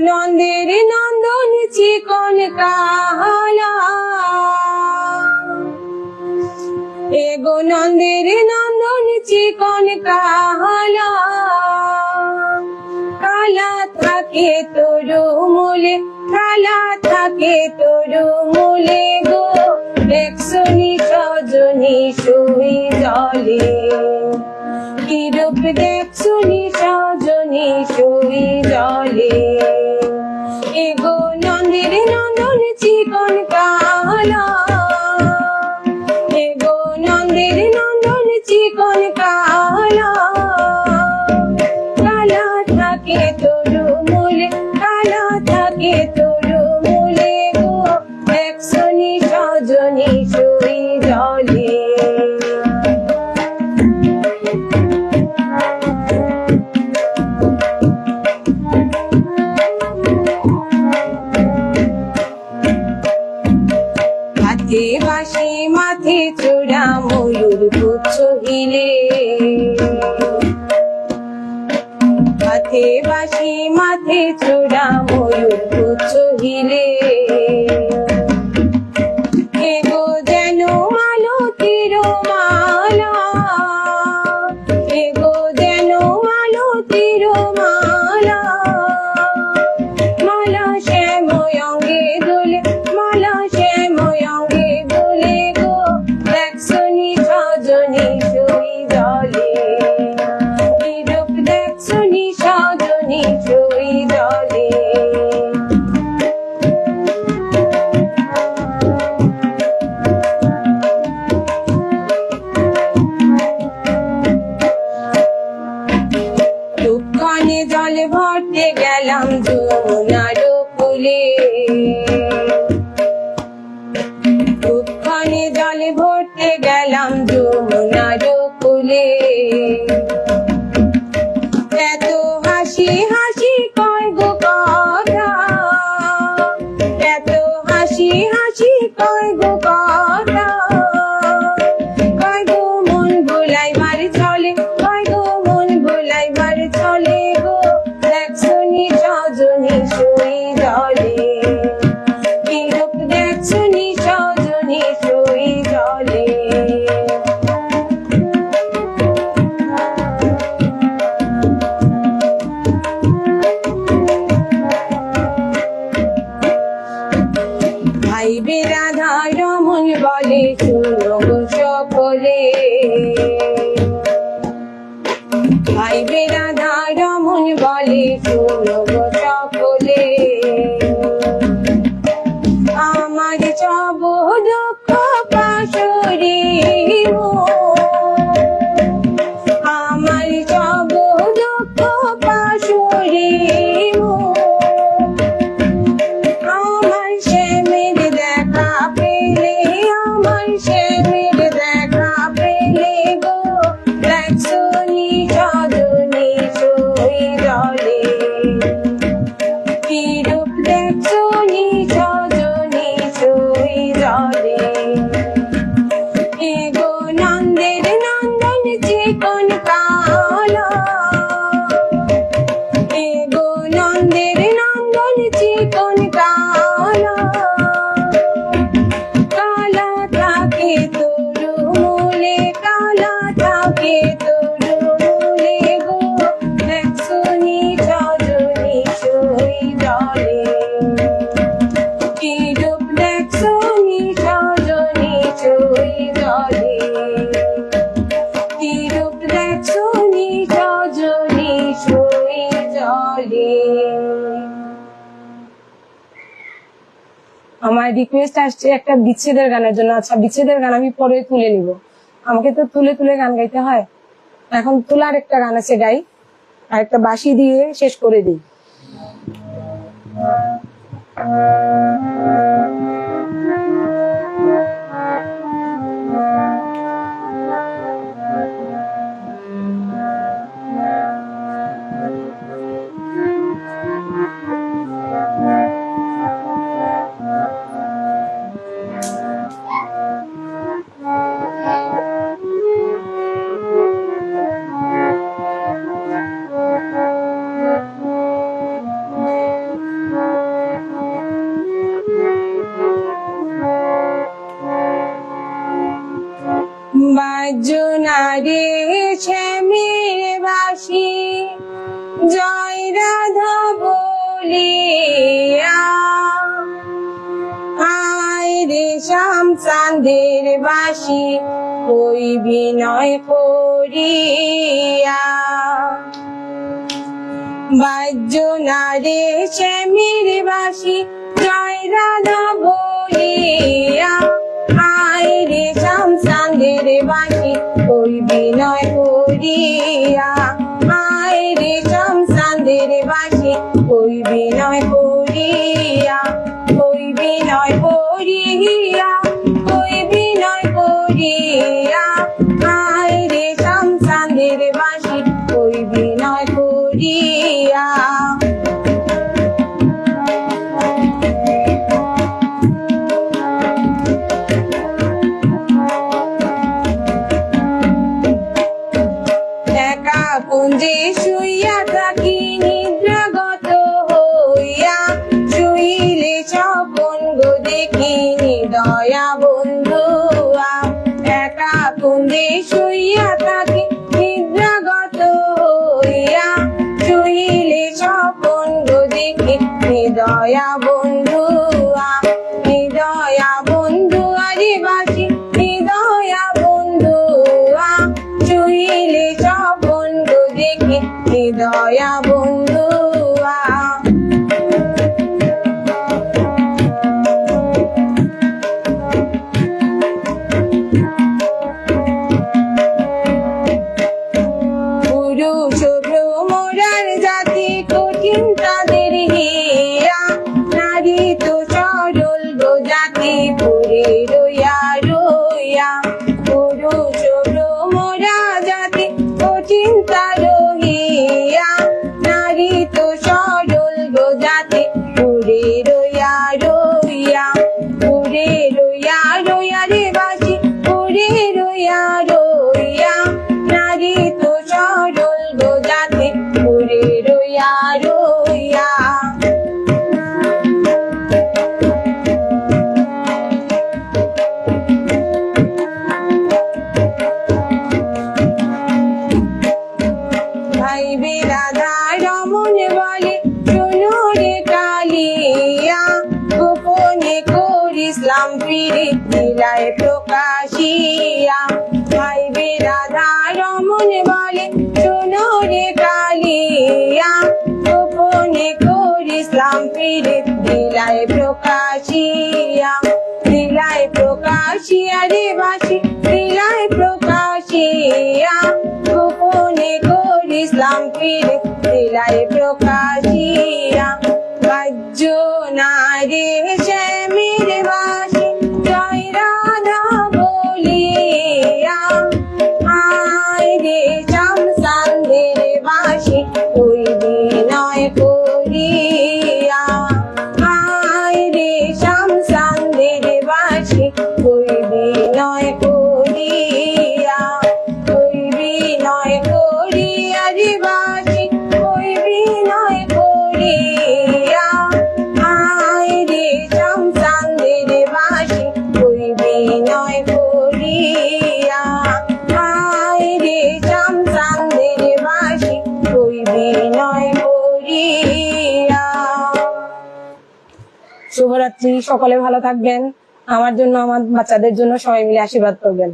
নন্দের নন্দন চিকন কালা, এগো নন্দের নন্দন চিকন কালা, কালা থাকে তরু মূলে, কালা থাকে তরু মূলে গো, দেখছনি সজনী সুই জলে, কি রূপ দেখছনি সজনী সুই জলে, এগো নন্দের নন্দন চিকন কালা, এগো নন্দের নন্দন চিকন কালা, কালা থাকে তরু মূলে, কালা থাকে তরু মূলে গো, দেখছনি সজনী সুই জলে। হাতে বাঁশি মাথে চূড়া ময়ূর পুচ্ছ হিলে, হাতে বাঁশি মাথে চূড়া ময়ূর পুচ্ছ হিলে, এগো যেন মালতীর মালা, এগো যেন মালতীর মালা, মালা শ্যাময়ঙ্গে দোলে, মালা শ্যাময়ঙ্গে দোলে গো, দেখছনি সজনী সুই জলে, কি রূপ দেখছনি সজনী সুই জলে। দুঃখনে জলে ভরতে গেলাম যমুনার কূলে, দুঃখনে জলে ভরতে গেলাম যমুনার কূলে, এত হাসি হাসি কয় গো কথা, এত হাসি হাসি কয় গো কথা, কয় গো মন ভুলাইবার চলে, কয় গো মন ভুলাইবার চলে গো, দেখছনি সজনী সুই জলে, কি রূপ দেখছনি সজনী সুই জলে। ভাই রাধা রমন বলে শুনো গো সকলে, ভাই রাধা রমন বলে শুনো গো সকলে, আমার সব দুঃখ পাশরিব, আমার সব দুঃখ পাশরিব, আমার শ্যামের দেখা পেলে, আমার শ্যামের দেখা পেলে গো, দেখছনি সজনী সুই জলে, কি রূপ দেখছনি সজনী সুই জলে, এগো নন্দের নন্দন চিকন কালা, এগো নন্দের নন্দন চিকন কালা, কালা থাকে তরু মূলে, কালা থাকে তরু মূলে গো, দেখছনি সজনী সুই জলে, কি রূপ দেখছনি সজনী সুই জলে, কি রূপ দেখছনি সজনী সুই জলে। আমার রিকোয়েস্ট আসছে একটা বিচ্ছেদের গানের জন্য। আচ্ছা, বিচ্ছেদের গান আমি পরে তুলে নিব, আমাকে তো তুলে তুলে গান গাইতে হয়, এখন তোলার একটা গান আছে গাই, আর একটা বাঁশি দিয়ে শেষ করে দিই। শ্যামের বাসি জয় রাধা বলিয়া, আয় রে শ্যাম চাঁদের বাসি ওই বিনয় করিয়া। বাজ্য না রে শ্যামের বাসি জয় রাধা বলিয়া, আয় রে শ্যাম চাঁদের বাসি ওই বিনয় করিয়া, আয় রে শ্যাম চাঁদের বাসি ওই বিনয় করিয়া, ওই বিনয় করিয়া, ওই বিনয় করিয়া, আয় রে শ্যাম চাঁদের বাসি ওই বিনয় করিয়া। একা কুঞ্জে শুইয়া থাকি নিদ্রাগত হইয়া, শুইলে স্বপন গো দেখিনি দয়া বন্ধুয়া। একা কুঞ্জে শুইয়া থাকি নিদ্রাগত হইয়া, শুইলে স্বপন গো দেখিনি দয়া বন্ধুয়া। হৃদয়া বন্ধুয়া রে বাসি হৃদয়া বন্ধুয়া, শুইলে স্বপন গো দেখি হৃদয়া বন্ধুয়া। পুরুষ ভ্রমরার জাতি কঠিন তাদের হিয়া, নারী তো সরল গো জাতি পুরে রইয়া রইয়া। পুরুষ ভ্রমরা জাতি কঠিন তার হিয়া, নারী তো সরল গো জাতি পুরে রইয়া রইয়া। পুরে রইয়া রইয়া রে বাসি পুরে রইয়া রইয়া, নারী তো সরল গো জাতি পুরে রইয়া রইয়া। ভাই বিরাধা রমন বলে শোনো রে কালিয়া, গোপনে করিসলাম ফিরে দিলায় প্রকাশিয়া। ভাই বিরাধা রমন বলে শোনো রে কালিয়া, গোপনে করিসলাম ফিরে দিলায় প্রকাশিয়া। দিলায় প্রকাশিয়া রে বাসি দিলায় প্রকাশিয়া, গোপনে করিসলাম ফিরে দিলায় প্রকাশিয়া। বাজ্য না রে শ্যামের বাসি জয় রাধা বলিয়া, আয় রে শ্যাম চাঁদের বাসি ওই বিনয় করিয়া, আয় রে শ্যাম চাঁদের বাসি ওই বিনয় করিয়া। ওই বিনয় করিয়া রে বাসি ওই বিনয় করিয়া, আয় রে শ্যাম চাঁদের বাসি ওই বিনয় করিয়া, আয় রে শ্যাম চাঁদের বাসি ওই বিনয় করিয়া। শুভরাত্রি, সকলে ভালো থাকবেন। আমার জন্য আমার বাচ্চাদের জন্য সবাই মিলে আশীর্বাদ করবেন।